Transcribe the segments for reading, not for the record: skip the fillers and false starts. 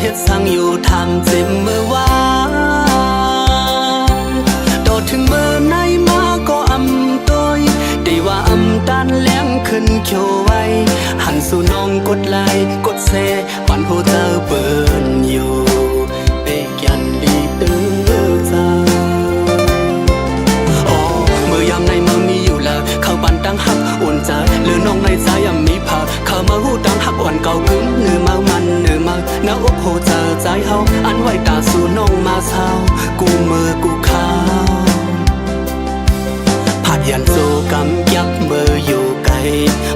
เฮ็ดสั่งอยู่ทำเจ็บเมื่อวานโดดถึงเมื่อไหนมาก็อำตัวได้ว่าอำตันแหลมขึ้นเขียวไว้หันสู่น้องกดไลค์กดแชร์ปันโหเจอเปิดอยู่เปกยันดีตื้อใจเมื่อยามในเมืองมีอยู่แล้วเข้าปันตั้งหักอุ่นใจหรือน้องในใจยังมีภาพเข้ามาหูตั้งหักอ่อนเก่ากึ้งเนื้อมามันเนื้อมาหน้าอกโหเจอใจเฮาอันไว้ตาสู่น้องมาเศร้ากูมือกูข้าวผัดยันโซกำยักมืออยู่ไกล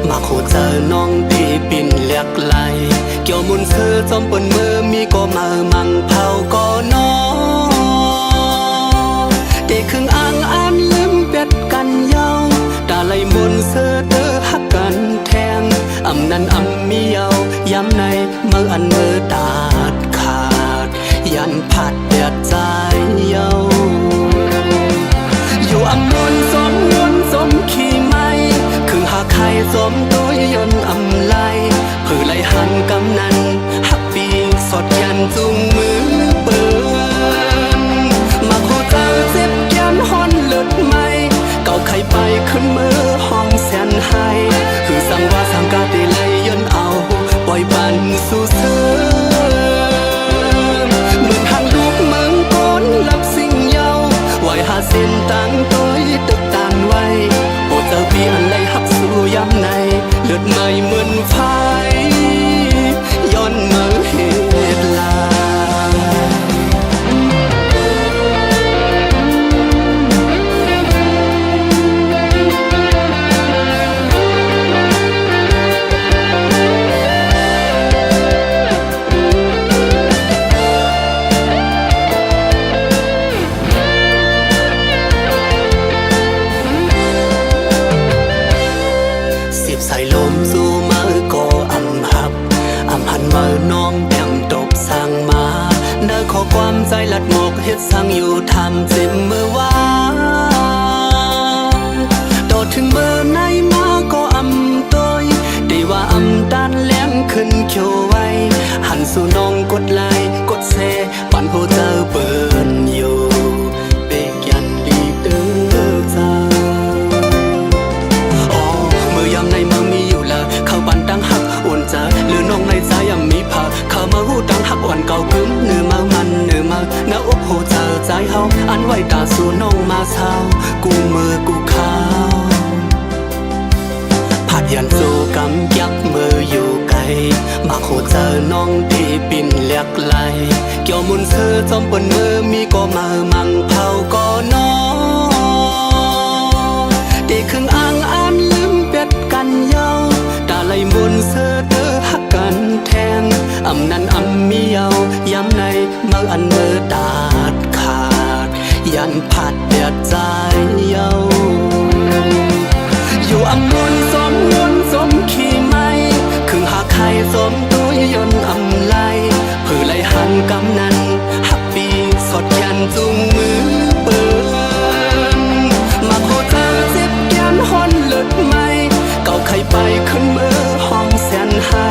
มาโหเจอน้องที่ปิ่นเลียกไหลเกี่ยวมุนเธอจอมปนมือมีก็มามังเผาก็น้องเด็กครึ่งอ่างอันลืมเป็ดกันเยาตาไหลมนเสื้อเตอหักกันแทงอำนั้นอำมีเยาย้ำในเมื่ออันมือตาดขาดยันผัดเดือดใจเยาอยู่อำมนสมนวนสมขี่ไม่คือหาใครสมตัวยนอำไลเพื่อไล่หันกำนันหักปีสดยันจุงมือเปินมาโคเจอเจ็บยันฮอนเลือดไม่เก่าใครไปขึ้นมือห้องแสนให้คือสั่งว่าสั่งกาได้เลยยนเอาปล่อยบันสู่เสือเหมือนทางลูกเมืองก้นลับสิ่งเยาไว้หาเส้นตั้งตัวตึกตานไว้โอ้เจ้าพี่อันไรหักสู่ย้ำในเลือดไม่เหมือนไฟย้อนเมื่อเหตุลาใส่ลมสู่มือก็อำหับอำหันมือน้องแต้มตบสั่งมาเด้อขอความใจลัดหมกเฮ็ดสั่งอยู่ทำเจ็บเมื่อวานโดดถึงเมื่อไหนมาก็อำตัวได้ว่าอำตันแหลมขึ้นเขียวไว้หันสู่น้องกดไลค์กดแชร์ปันโหเจอเปิดอยู่เปกยันดีตื้อใจยามในเมืองมีอยู่แล้วเข้าปันตั้งหักอุ่นใจหรือน้องในใจยังมีภาพเข้ามาหูตั้งหักอ่อนเก่ากึ้งเนื้อมามันเนื้อมาหน้าอกโหเจอใจเฮาอันไว้ตาสู่น้องมาเศร้ากูมือกูข้าวผัดยันโซกำยักมืออยู่ไกลมาโหเจอน้องที่ปิ่นเลียกไหลเกี่ยวมุนเสื้อจอมปนมือมีก็มามังเผาก็น้องเด็กครึ่งอ่างอันลืมเป็ดกันเยาตาไหลมนเสื้อเตอหักกันแทงอำนั้นอำมีเยาย้ำในเมื่ออันมือตาดขาดยันผัดเดือดใจเยาอยู่อำมนสมนวนสมขี่ไม่คือหาใครสมตัวยนอำไลเพื่อไล่หันกำนันหักปีสดยันจุงมือเปินมาโคเจอเจ็บยันฮอนเลือดไม่เก่าใครไปขึ้นมือห้องแสนให้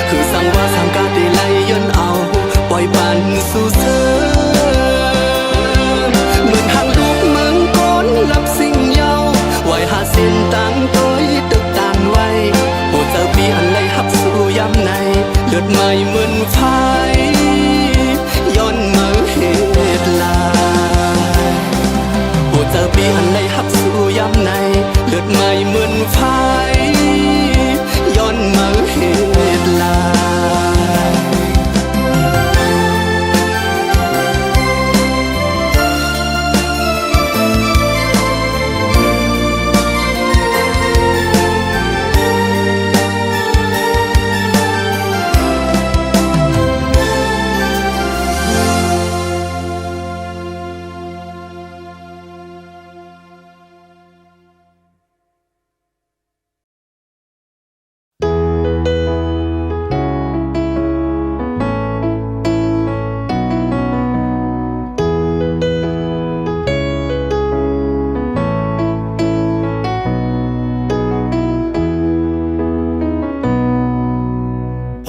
คือสั่งว่าสั่งกาได้เลยยนเอาปล่อยบันสู่เสือเหมือนทางลูกเมืองก้นลับสิ่งเยาไว้หาเส้นตั้งตัวตึกตา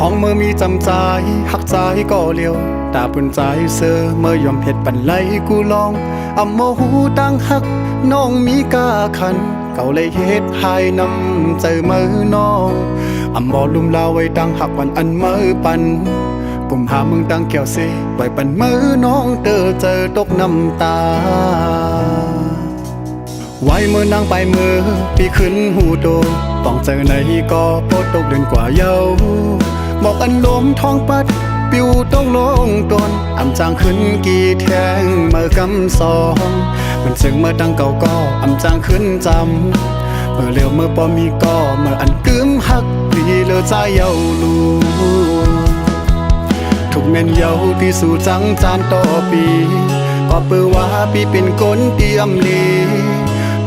ห้องเมื่อมีจำใจหักใจก็เลียวตาปุ่นใจเสือเมื่อยอมเผ็ดปันไหลกูลองอำโมหูตั้งหักน้องมีกาขันเก่าเลยเฮ็ดหายน้ำใจมือน้องอำบ่ลุมลาไว้ตั้งหักวันอันมือปันกุมหามึงตั้งแก้วสิไว้ปันมือน้องเจอตกน้ำตาไว้มือนางไปมือปีขึ้นหูโดต้องเจอในก็โปตกเดือนกว่าเยาบอกอันลมท้องปัดปิวต้องลงตนอำจางขึ้นกี่แทงเมื่อกำสองมันซึ่งเมื่อตั้งเก่าก็อำจางขึ้นจำเมื่อเร็วเมื่อปอมีก็เมื่ออันกึมหักดีเลอใจเยาลูทุกแม่นเยาที่สู่จังจานต่อปีก็เปื้อว่าปีเป็นคนเตรียมลี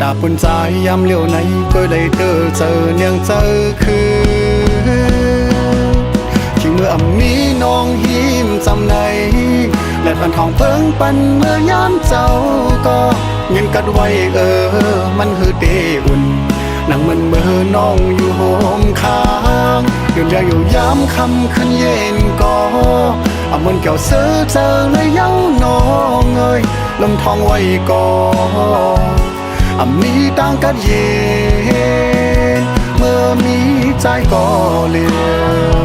ตาปุ่นใจยามเลี้ยวไหนก็ได้เจอเนียงเจอคือที่เมื่ออำนี้น้องหิมจำในและพันทองเพิ่งปันเมื่อยามเจ้าก็เงินกัดไว้มันหือเตอุ่นนั่งมันเมื่อน้องอยู่โฮมค้างอยู่เรียอยู่ยามคำขึ้นเย็นก็เอามันเกี่ยวเสือเจอเลยเย้าน้องเอ้ยลมทองไว้ก่อนมีต่างกันเย็นเมื่อมีใจก็เลี้ยว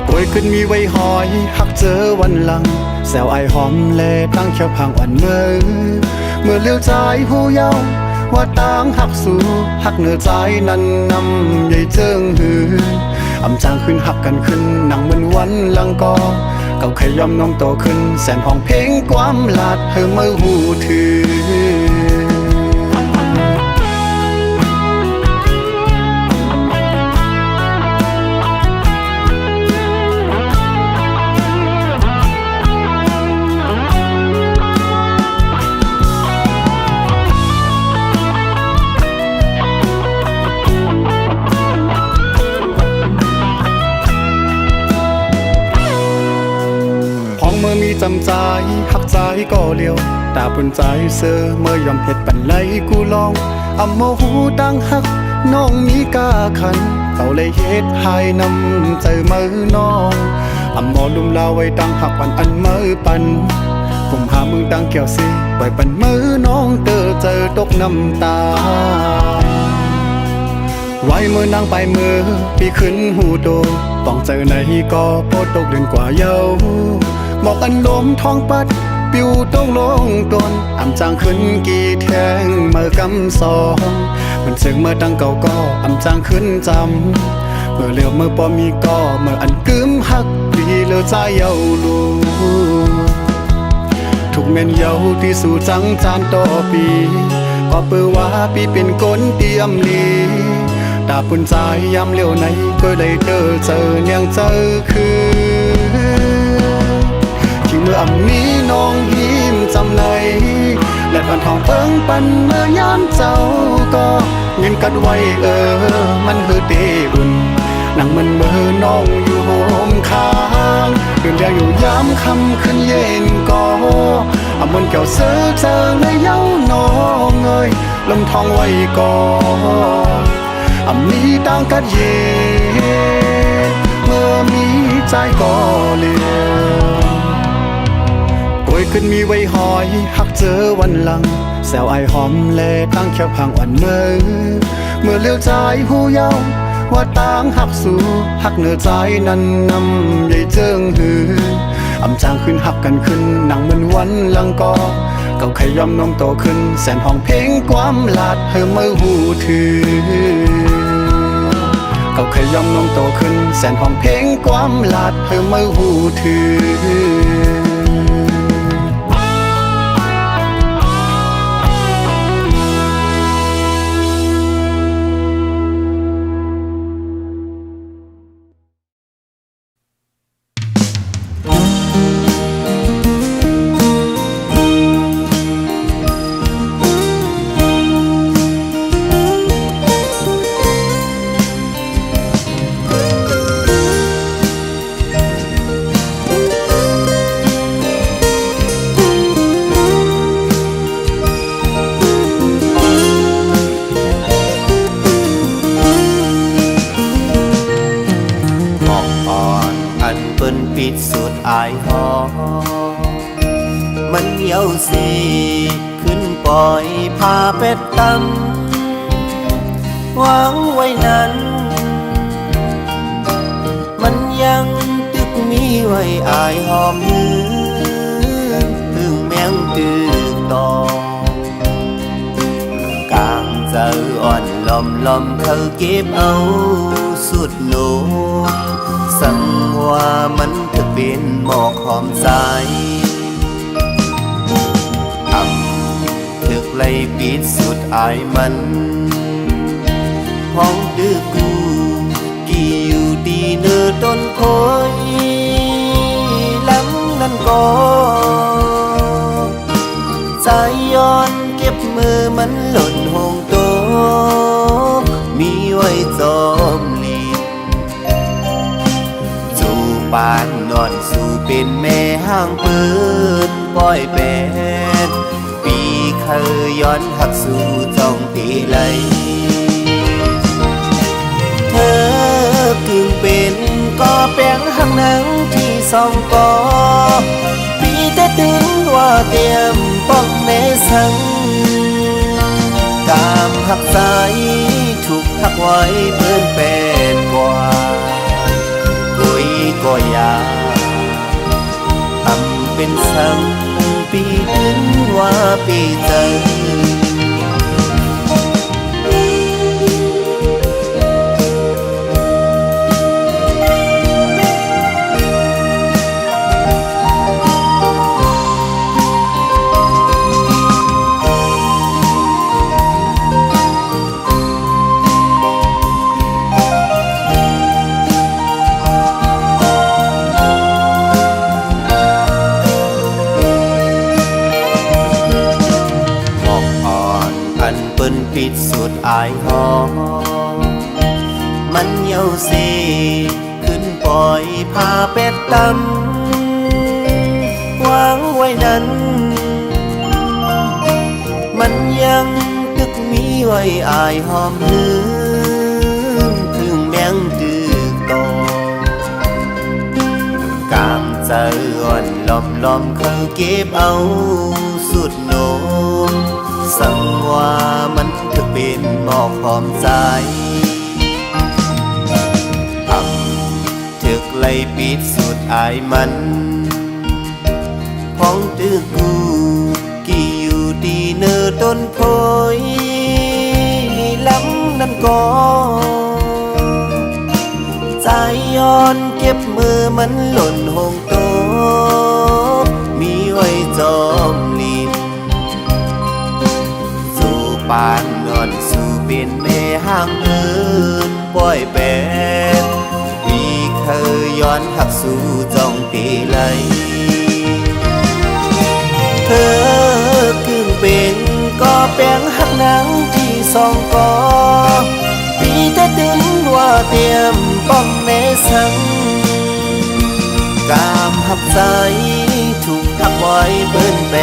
ป่วยขึ้นมีไว้หอยหักเจอวันหลังแซวไอหอมแลตั้งเขียวพังอ่อนเมื่อเลี้ยวใจผู้เยาว่าต่างหักสู่หักเหนือใจนั้นนำใหญ่เจิงหืออำจางขึ้นหักกันขึ้นนั่งเหมือนวันหลังก็เก่าขยอมน้องโตขึ้นแสนห้องเพลงความลาดเธอเมื่อหูถือเมื่อมีจำใจหักใจก็เลียวตาปุ่นใจเสือเมื่อยอมเผ็ดปันไหลกูลองอำโมหูตั้งหักน้องมีกาขันเขาเลยเฮ็ดหายน้ำใจมือน้องอำบ่ลุมลาไว้ตั้งหักปันอันมือปันผมหามึงตั้งแก้วสิไว้ปันมือน้องเจอตกน้ำตาไว้มือนางไปมือปีขึ้นหูโดต้องเจอในก็โปตกเดือนกว่าเยาบอกอันลมท้องปัดปิวต้องลงตนอำจางขึ้นกี่แทงเมื่อกำสองมันซึ่งเมื่อตั้งเก่าก็อำจางขึ้นจำเมื่อเลี้ยวเมื่อปอมีก็เมื่ออันกึมหักดีเลอใจเยาลูทุกแม่นเยาที่สู่จังจานต่อปีก็เปื้อว่าปีเป็นคนเตรียมลีตาปุ่นใจยามเลี้ยวไหนก็ได้เจอเนียงเจอคือที่เมื่ออำนี้น้องหิมจำในและพันทองเพิ่งปันเมื่อยามเจ้าก็เงินกัดไว้มันหือเตอุ่นนั่งมันเมื่อน้องอยู่โฮมค้างเดือนเดียวอยู่ยามคำขึ้นเย็นก็เอามันเกี่ยวเสือเจอเลยเย้าน้องเอ้ยลมทองไว้ก่อนมีต่างกันเย็นเมื่อมีใจก็เลี้ยวป่วยขึ้นมีไว้หอยหักเจอวันหลังแซวไอหอมแลตั้งเขียวพังอ่อนเมื่อเลี้ยวใจผู้เยาว่าต่างหักสู่หักเหนือใจนั้นนำใหญ่เจิงหืออำจางขึ้นหักกันขึ้นนั่งเหมือนวันหลังก็เก่าขยอมน้องโตขึ้นแสนห้องเพลงความลาดเธอเมื่อหูถือเก่าขยอมน้องโตขึ้นแสนห้องเพลงความลาดเธอเมื่อหูถือ าสีขึ้นปล่อยพาเป็ดตำหวังไว้นั้นมันยังตึกมีไว้อายหอมหือถึงแมงตึกตอกลางเจออ่อนลอมลอมเธอเก็บเอาสุดโนสั่งว่ามันถึกเป็นหมอกหอมใจถึกไล่ปิดสุดอายมันห้องดื้อกูกี่อยู่ดีเนื้อต้นโพยล้ำนั่นก็ใจย้อนเก็บมือมันหล่นห้องโตมีไว้จอมลีสู่ปานนอนสู่เป็นแม่ห้างเปิดปล่อยเป็ดปีเคยย้อนหักสู่จ้องตีไหลเธอกึ่งเป็นก็แป้งหักหนังที่สองกอปีแต่ถึงว่าเตรียมป้องแม่สังกามหักใจถูกหักไว้เพิ่นเป็นกว่ากุยก็อยากทำเป็นสังปีถึงว่าปีเจอปิดสุดอายหอมมันเยาสีขึ้นปล่อยพาเป็ดตำวางไว้นั้นมันยังตึกมีไว้อายหอมหืมถึงแมงตึกโตกลางใจอ่อนลอมลอมเขาเก็บเอาสุดโนสั่งว่ามันถึกเป็นหมอกหอมใจถึกไล่ปิดสุดอายมันพ้องตึกกูกี่อยู่ดีเนื้อต้นโพยล้ำนั่นก็ใจย้อนเก็บมือมันหล่นห้องโตมีไว้จอมลีปานนอนสู่เป็นแม่ห้างเอินปล่อยเป็ดปีเคยย้อนหักสู่จ้องตีไหลเธอกึ่งเป็นก็แป้งหักหนังที่สองกอปีแต่ถึงว่าเตรียมป้องแม่สังกามหักใจถูกหักไว้เปิ้นแป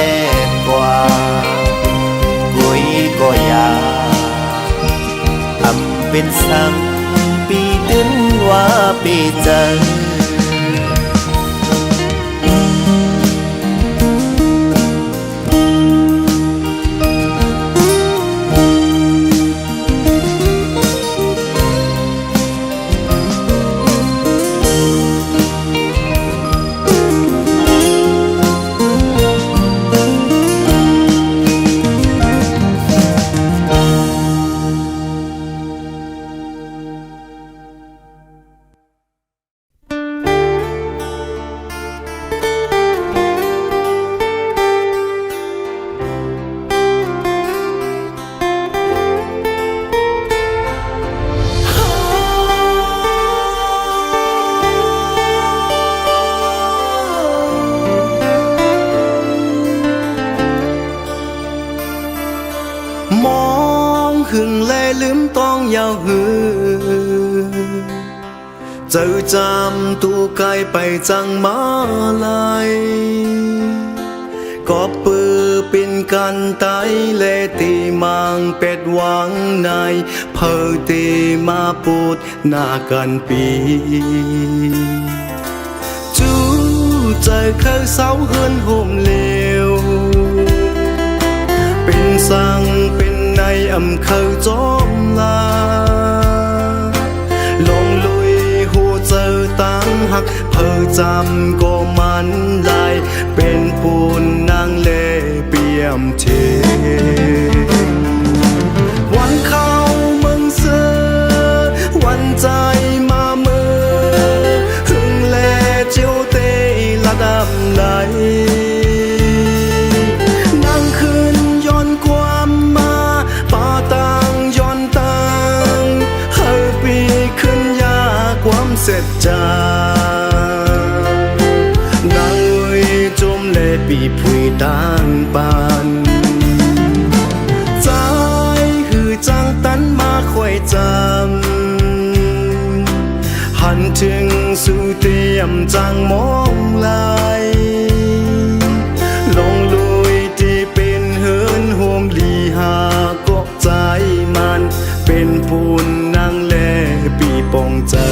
ดกว่ากุยก็อยากทำเป็นสังปีดึงว่าปีจันหึงแลลืมต้องยาวหือเจ้าจำตูไกลไปจังมาลายก็ปือเป็นกันไตเลตีมังเป็ดหวังในเพอตีมาปูดหน้ากันปีจูใจเข้าเสาเฮือนห่มเลว สั่งเป็นในอำเภอจอมลาลงลุยหูเจอตั้งหักเพอจำก็มันลายเป็นปูนนางเล่เปี่ยมเทวันเข้าเมืองเสือวันใจมาเมื่อหึงแลเจียวเตละดำไหลนั่งคืนย้อนความมาป่าต่างย้อนต่างเฮาปีขึ้นยาความเสร็จจานางเอ้ยจมเลปีผุยต่างปานใจหือจังตันมาคอยจำหันถึงสู่เตียมจังมองลายลงลุยที่เป็นเหินโฮมลีหากกใจมันเป็นปูนนางแลปีปองเจอ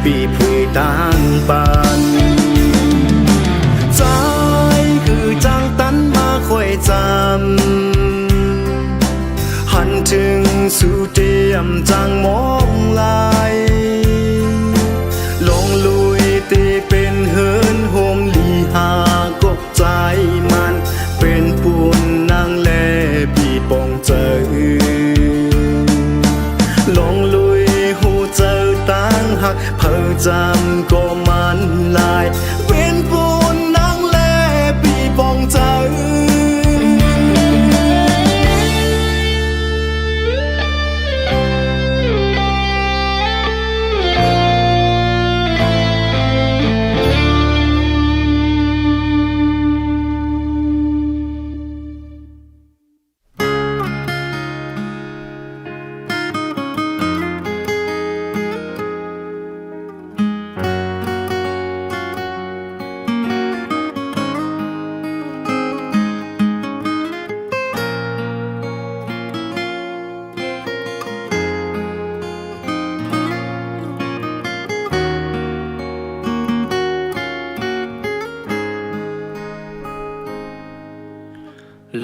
ปีผุยต่างปานใจคือจังตันมาคอยจำหันถึงสู่เตียมจังมองลายลงลุยตีเป็นเหินโฮมลีหากกใจมันเป็นปูนนางแลปีปองเจอลงลุยหูเจอตั้งหักเพิ่งจำก็มันลายเป็นปูนนางแลปีปองเจอ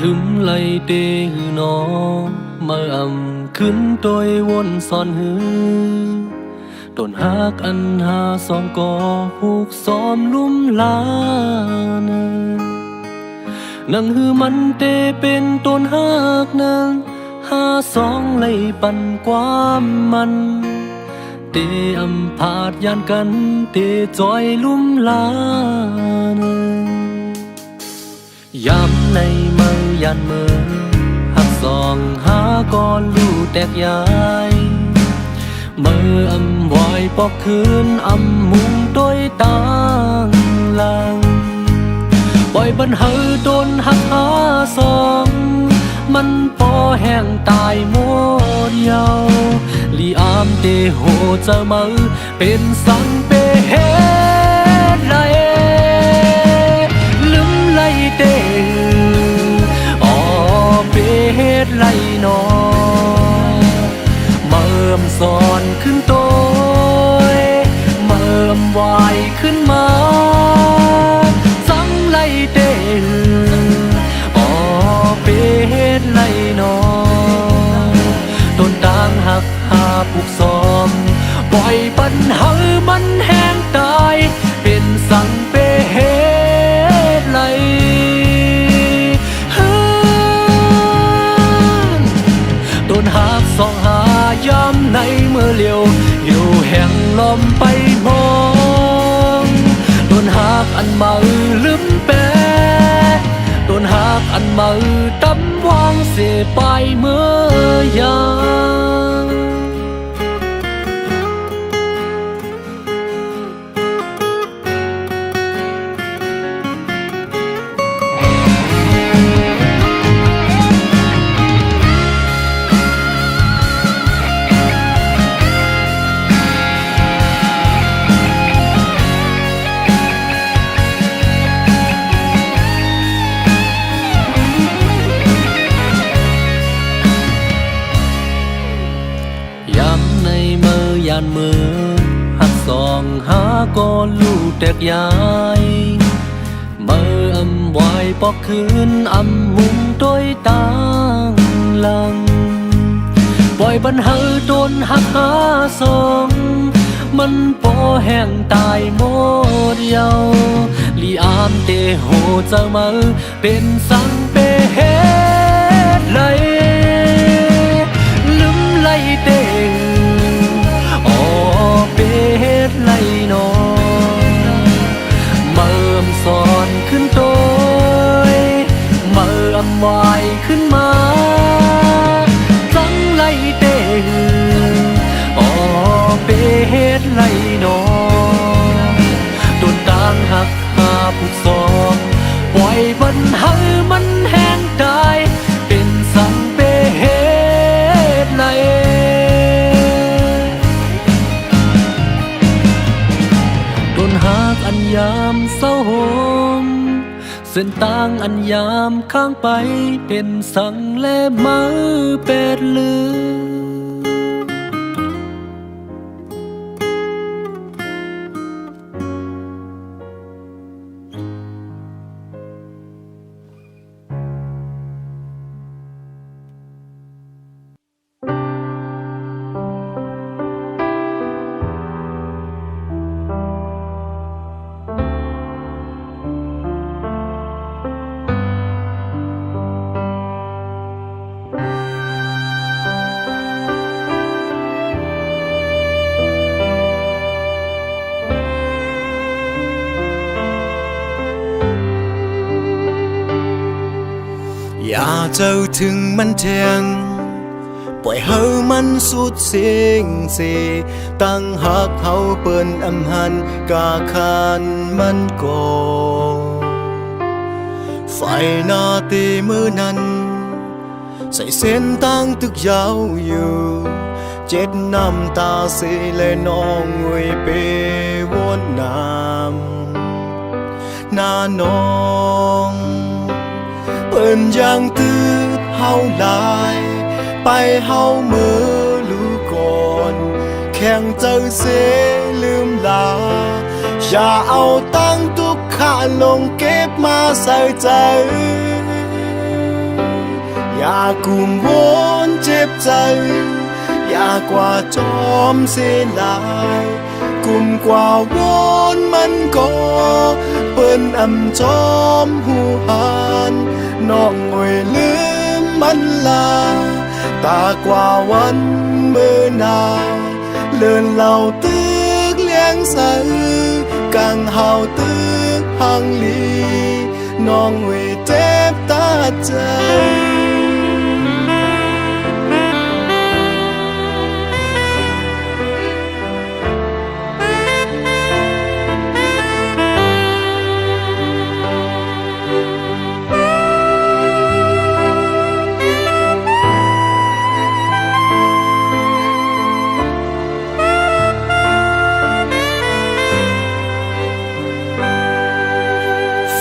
ลืมไหลเตหือนอมาขึ้นโดยวนซ่อนหือต้นหักอันหาสองกอผูกซ้อมลุ่มลานนังหือมันเตเป็นต้นหักนั้นหาสองไหลปันความมันเตอำพาดยานกันเตจอยลุ่มลานยามในมือยันมือหักสองหาก่อนลู่แตกยายมือวอยปอกคืนมุงโดยต่างลังปล่อยบันเฮอโดนหักหาสองมันปอแห้งตายหมดเยาลีอามเตโหเจอมือเป็นสังเปเฮไรลืมไหลเตอ๋อเปเฮไรนอเมื่อมสอนขึ้นโตยเมื่อมวายขึ้นมาสังไหลเตอ๋อเปเฮไรนอต้นต่างหักหาปุกซ้อมปล่อยปัญหามันแห้งตายเป็นสังเปเฮไรเฮ้ อมไปมองโดนหักอันมาลืมแปรโดนหักอันมาตำวางเสียไปเมื่อยามมือหักสองหาก็ลูกแตกยายมืออำไว้ปอกคืนอำมุงต้วยต่างหลังปล่อยปัญหาโดนหักหาสองมันปอแห้งตายหมดเยาลีอามเตโหเจ้ามือเป็นสังเปเฮ็ดไหลลืมไหลเด้งเป็ดไหลนอนเมื่อสอนขึ้นโตยเมื่อวายขึ้นมาจังไหลเด้งเป็ดไหลนอนโดนต่างหักหาผู้สองปล่อยปัญหามันแห้งตายเป็นสังเป็ดไหลหากอันยามเศร้าโหมเส้นต่างอันยามข้างไปเป็นสังและมือเป็ดลืออย่าเจ้าถึงมันเทียงปล่อยเฮามันสุดเสียงเสตั้งหักเฮาเปิ้นอำหันกาคานมันก่อไฟหน้าตีมือนั้นใส่เส้นตั้งตึกยาวอยู่เจ็ดน้ำตาเสและน้องงวยเปวนน้ำหน้าน้องเปิ้นยังตืดเฮาหลายไปเฮามือลูกก่อนแข่งเจอเสลืมลาอย่าเอาตั้งทุกข้าลงเก็บมาใส่ใจอย่ากุมวนเจ็บใจอย่ากว่าจอมเสียลายกุมกว่าวนมันก็เปิ้นอำจอมหูหานน้องงวยลืมมันลาตากว่าวันเมื่อนาเลื่อนเหล่าตึกเลี้ยงใสกังเฮาตึกหังลีน้องงวยเจ็บตาใจ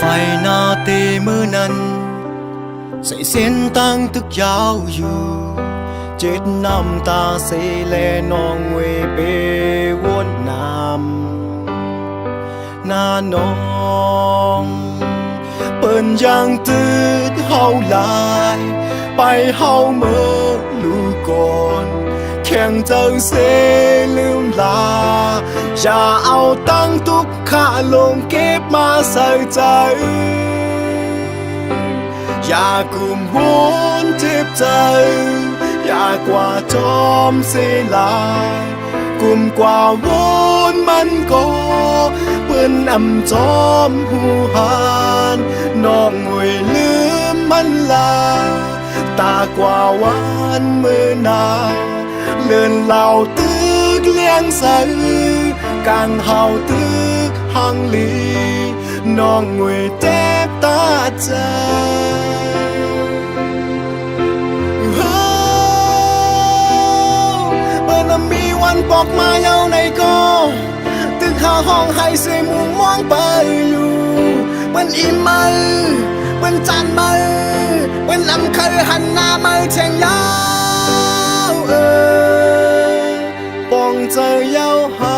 ไฟหน้าเตมือนั้นใส่เส้นตั้งตึกยาวอยู่เจ็ดน้ำตาเสและน้องเวเปวนน้ำหน้าน้องเปิ้นยังตืดเฮาหลายไปเฮาเมื่อลูกก่อนแข่งเจอเสลืมลาอย่าเอาตั้งทุกข้าลงเก็บมาใส่ใจอย่ากุมวนเจ็บใจอย่ากว่าจอมเสียลาย กุมกว่าวนมันก็เปิ้นอำจอมหูหานน้องงวยลืมมันลาตากว่าหวานมือนาเลื่อนเหล่าตึกเลี้ยงใสกางเฮาตึกหังลีน้องงวยเจ็บตาใจมีวันปอกมาเยาในก็ตึกหาห้องให้เสยมุงมองไปอยู่มันอิ่มมือมันจานมือมันลำเคยหันหน้ามือแทงยาวปองเจอยาวหา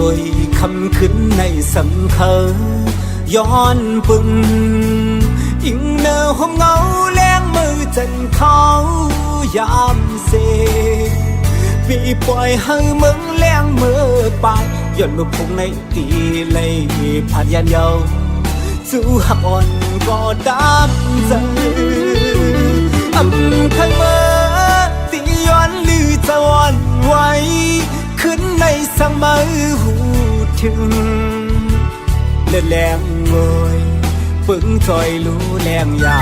หน่วยคำขึ้นในสำคัญย้อนปึงอิงเนอห้องเงาแรงมือจันเขายามเซปีปล่อยให้มึงแรงมือไปย้อนมือพงในตีเลยผ่านยันเยาสู้หักอ่อนก็ดำใจเคยเมื่อตีย้อนลือจะวันไว้ขึ้นในสังมือหูถึงเลือดแรงงอยปึงจอยรู้แรงยา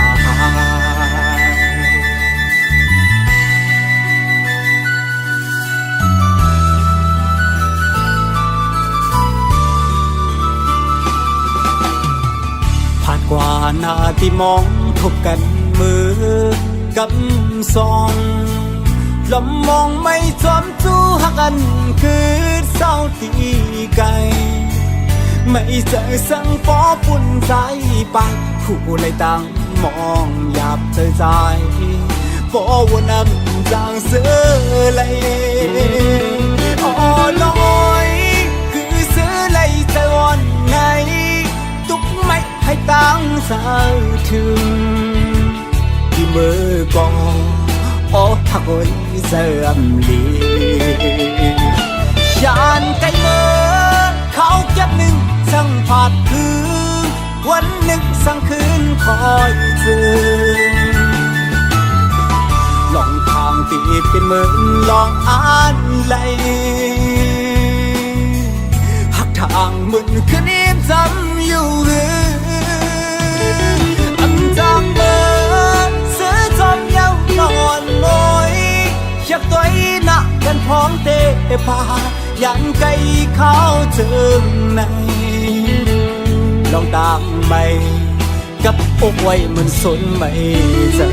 ผ่านกว่าหน้าที่มองทบกันมือกำซองลมมองไม่จอมจู้หักกันคือเศร้าตีไกลไม่เจอสังฟอปุ่นใจไปคู่เลยตั้งมองหยาบเธอใจฟอวนนำจางเสือเลยอ่อลอยคือเสือเลยใจวันไงตุกไม่ให้ตั้งสาวถึงที่มือกองอ๋อหักโอยเสื่อมลียานไกลเมื่อเขาเก็บหนึ่งสั่งผาดคือวันหนึ่งสั่งคืนคอยเจอลองทางตีเป็นเหมือนลองอ่านไหลหักทางมึนคืนนี้จำอยู่จางเมื่อเสือจอมเย้านอนลอยอยากตัวหนักกันพร้อมเตะพายันไกลเขาเจิงในลองตามไปกับอกไว้มันสนไม่เจอ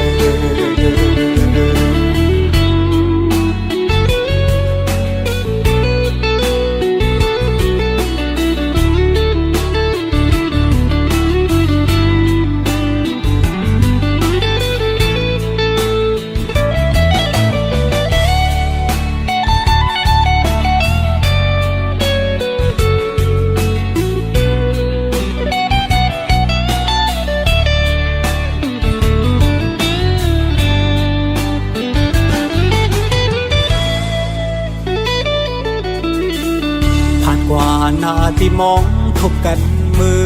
หน้าที่มองทบกันมือ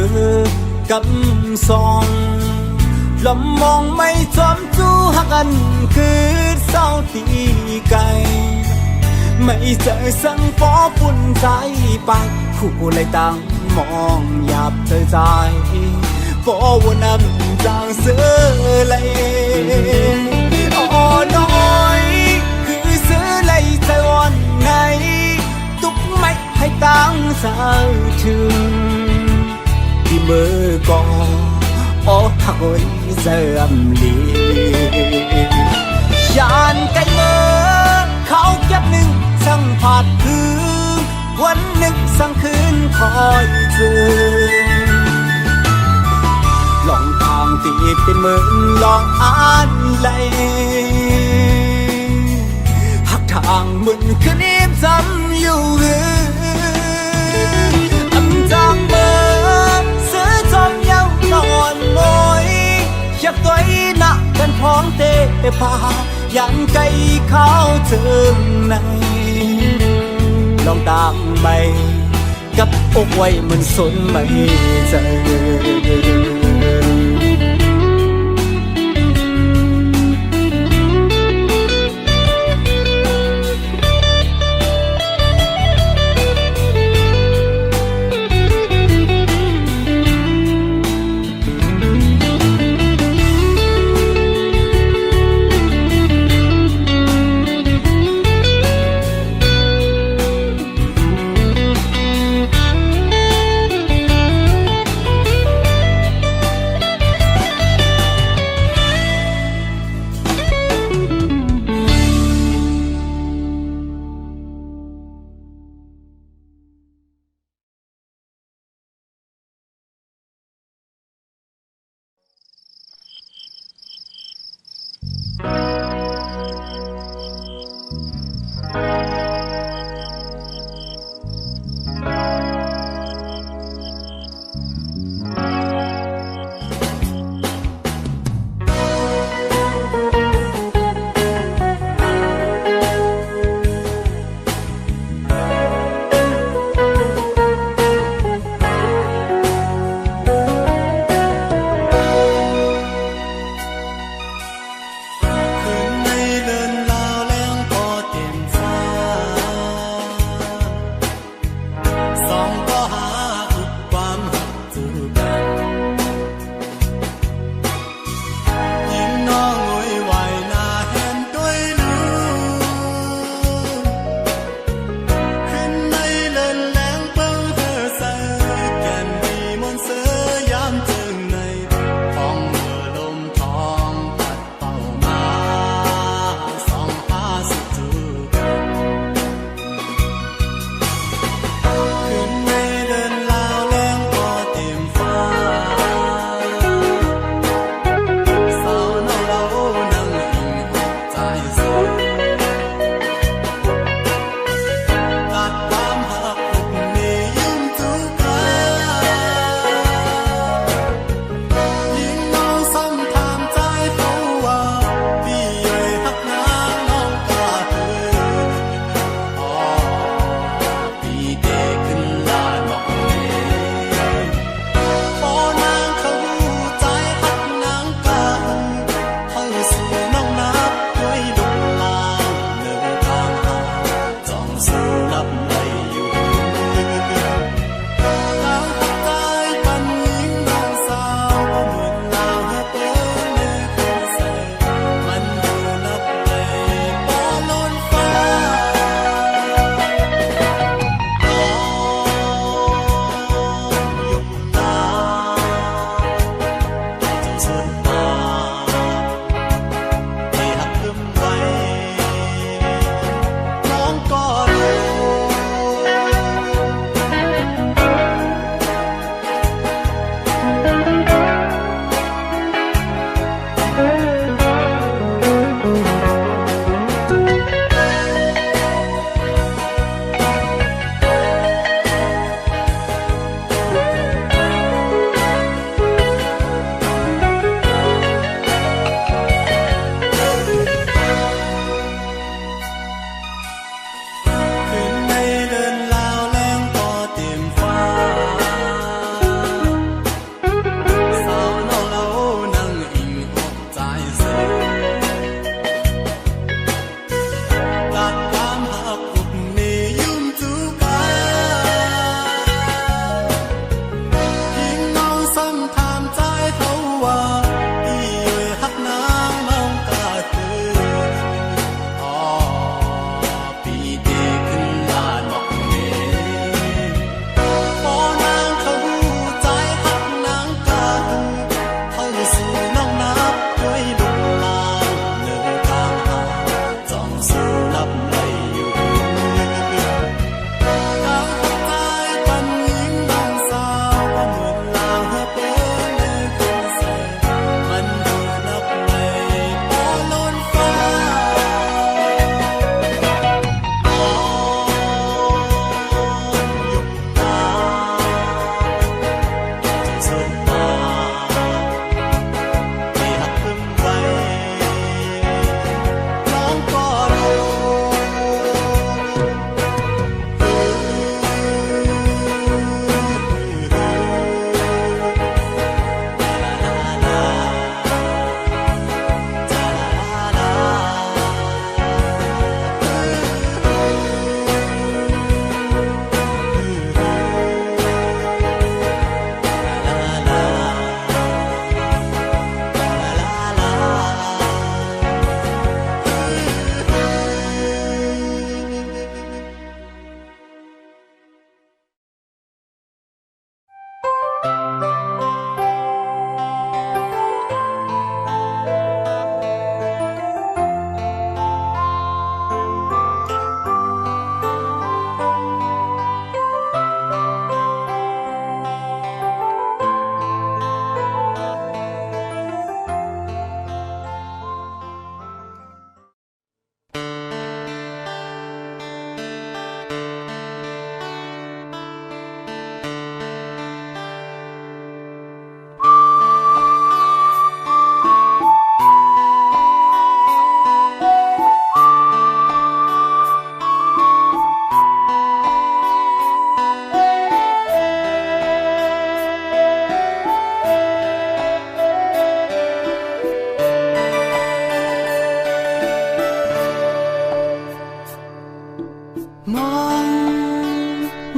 กำซองลมมองไม่จอมจู้หักกันคือเศร้าตีไกลไม่เจอสังฟอปุ่นใจไปคู่เลยตั้งมองหยาบเธอใจฟอวนนำจางเสือเลยอ่อน้อยคือเสือเลยใจวันไงตุกไม่ให้ตั้งสาวถึงที่มือกองอ๋อหักโอยเสื่อมลียานไกลเมื่อเขาเก็บหนึ่งสั่งผาดคือวันหนึ่งสั่งคืนคอยเจอลองทางตีเป็นเหมือนลองอ่านไหลหักทางมึนคืนนี้จำอยู่จางเมื่อเสือจอมเย้านอนลอยอยากตัวหนักกันพร้อมเตะพายันไกลเขาเจิงในลองตามไปกับอกไว้มันสนไม่เจอ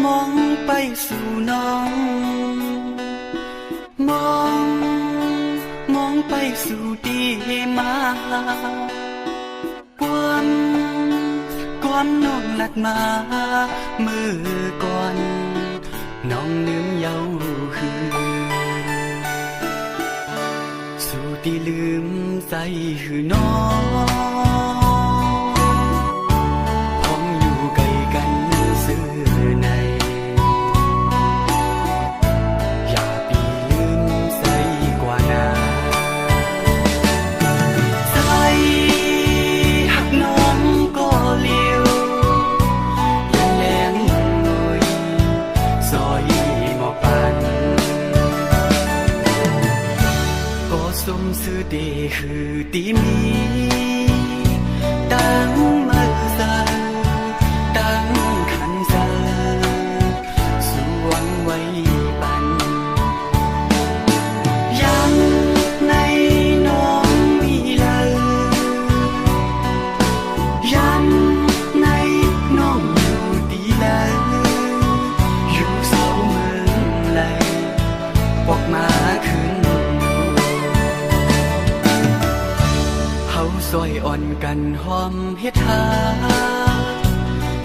มองไปสู่น้อง มองไปสู่ดีมาความน้องหลัดมามือก่อนน้องลืมเยาคือสู่ที่ลืมใจคือน้องผมอยู่ไกลกันซื่อในอย่าปีลืมใจกว่านาใจหักน้องก็เลี้ยวยังแรงหน่อยซอยหมอปันก็สมซื่อเดคือตีมีตั้งมือเสาตั้งขันเสาสวงไว้ปันยังในน้องมีเลยยังในน้องอยู่ดีเลยอยู่เสาเมืองเลยปอกมาขึ้นเฮาซอยอ่อนกันหอมเฮ็ดหา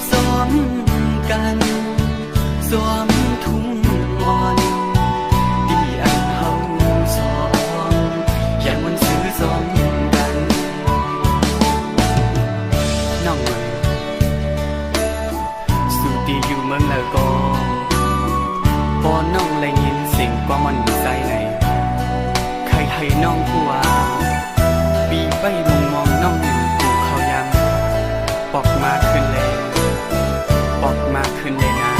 ซ้อมกันซ้อมทุ่งอ่อนดีอันเฮาสองอย่ามันซื้อซ้อมกันน้องเอ๋ยสุดีอยู่เมืองละก็พอน้องได้ยินเสียงความมันใจในใครให้น้องผู้ว่าปีไปมองน้องอยู่กูเขายังปอกมาขึ้นเลยปอกมาขึ้นเลยนะ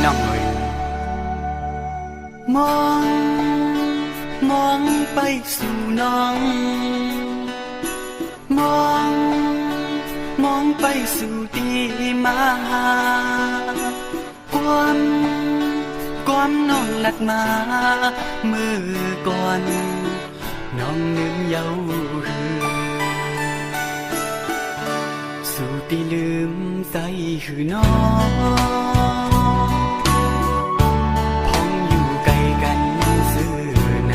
น้องเอ๋ยมองไปสู่น้อง มองไปสู่ดีมาความน้องหลัดมามือก่อนน้องลืมเยาคือสู่ที่ลืมใจคือน้องพองอยู่ไกลกันซื่อใน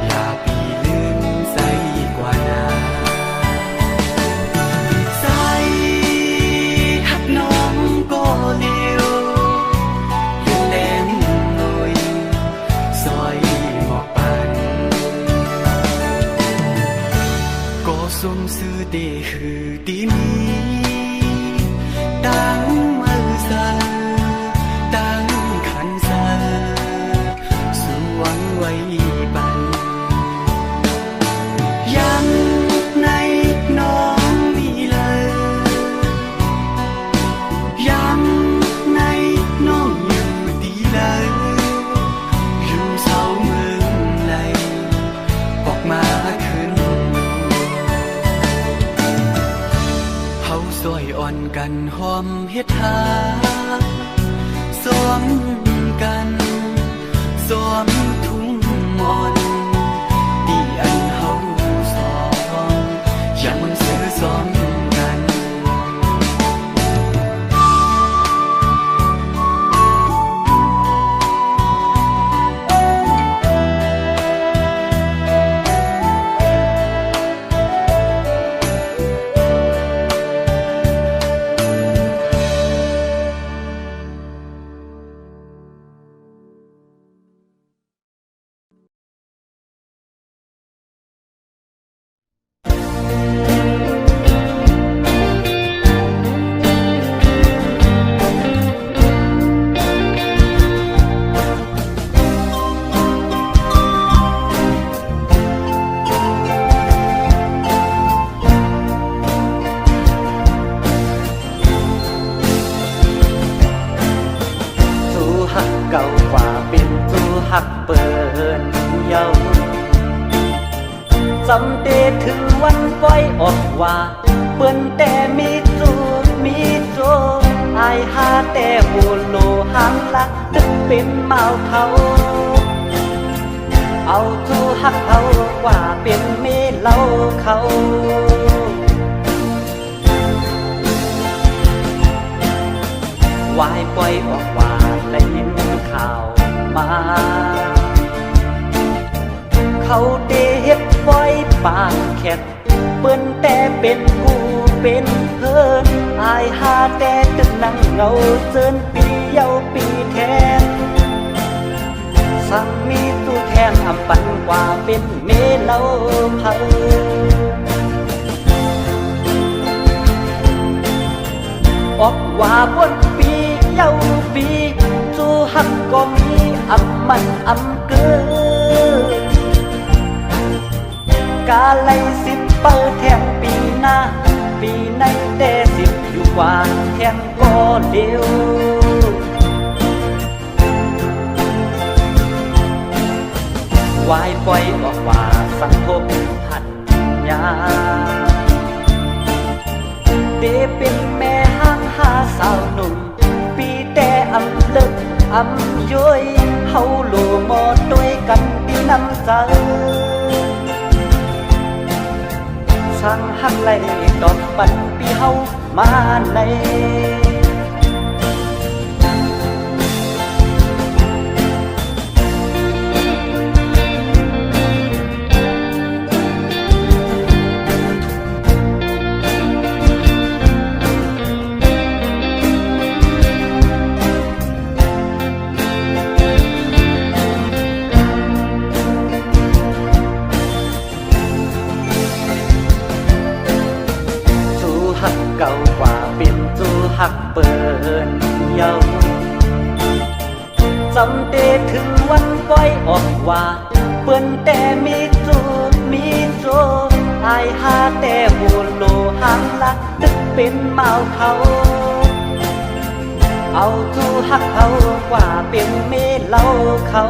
อย่าปีลืมใจกว่านาใจหักน้องก็เลี้ยวยังแรงหน่อยซอยหมอกปันก็สมซื่อเดคือดีมีตั้งมือเสาตั้งขันเสาสวงไว้ปันยังในน้องมีเลยยังในน้องอยู่ดีเลยอยู่เสาเมืองเลยออกมาขึ้นเฮาซอยอ่อนกันหอมเฮ็ดหาซ้อมกันซ้อมทุ่งอ่อนดีอันเฮาสองอย่ามันซื้อซ้อมกัน หักเปิดเยาจำเตถึงวันปล่อยออกว่าเปิ้นแต่มีจูบมีโจอายหาแต่หูโลหังละตึกเป็นเมาเขาเอาจูหักเขากว่าเป็นเมเล่าเขา วายปล่อยออกว่าได้ยินข่าวมาเขาเดเฮ็ดปล่อยปากแขกเปิ้นแต่เป็นกูเป็นเพิ่นอายหาแต่ตึกนั่งเงาเจินปีเยาปีแทนสั่งมีตู้แทนอำปันกว่าเป็นเมเล่าเผาออกว่าบนปีเยาปีสู้หักก็มีอำมันอำเกินกาไลสิบเปิดแทงปีหน้าปีในแต่สิบอยู่กว่าแทงก็เดียววายปล่อยออกว่าสังคมหันยาเดเป็นแม่ห้างหาสาวหนุ่มปีแต่อำลึกอำย้อยเฮาโลหมอด้วยกันดีน้ำใจสั่งหักไหลดอกปันปีเฮามาในหักเก่ากว่าเป็นจูหักเปินเยาจำเดถึงวันปล่อยออกว่าเปิ้นแต่มีจูมีโจอายหาแต่หูโลหางลักตึกเป็นเมาเขาเอาจูหักเขากว่าเป็นเมเล่าเขา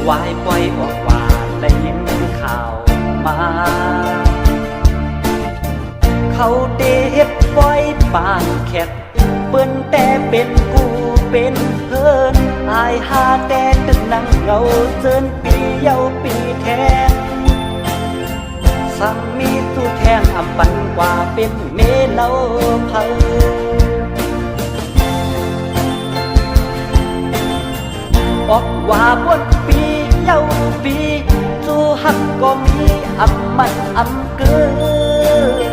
วายปล่อยออกว่าได้ยินข่าวมาเขาเดเฮ็ดปล่อยปากแขกเปิ้นแต่เป็นกูเป็นเพิ่นอายหาแต่ตึกนั่งเงาเจินปีเยาปีแทนสั่งมีตู้แทนอำปันกว่าเป็นเมเล่าเผาออกว่าบนปีเยาปีจูหักก็มีอำมันอำเกิน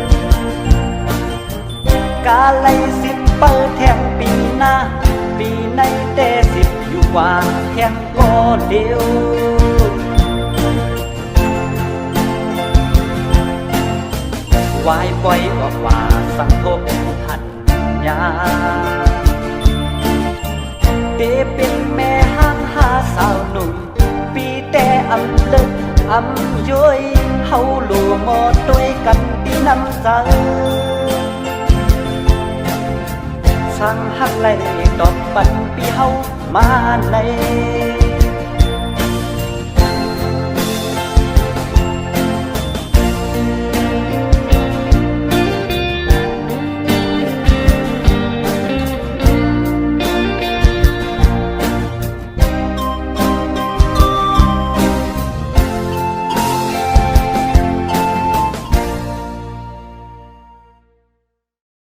กาไลสิบเปิดแทงปีหน้าปีในแต่สิบอยู่กว่าแทงก็เดียววายปล่อยออกว่าสังคมหันยาเดเป็นแม่ห้างหาสาวหนุ่มปีแต่อำลึกอำย้อยเฮาโลหมอด้วยกันที่น้ำใจสั่งหักไหลดอกปันปีเฮามาใน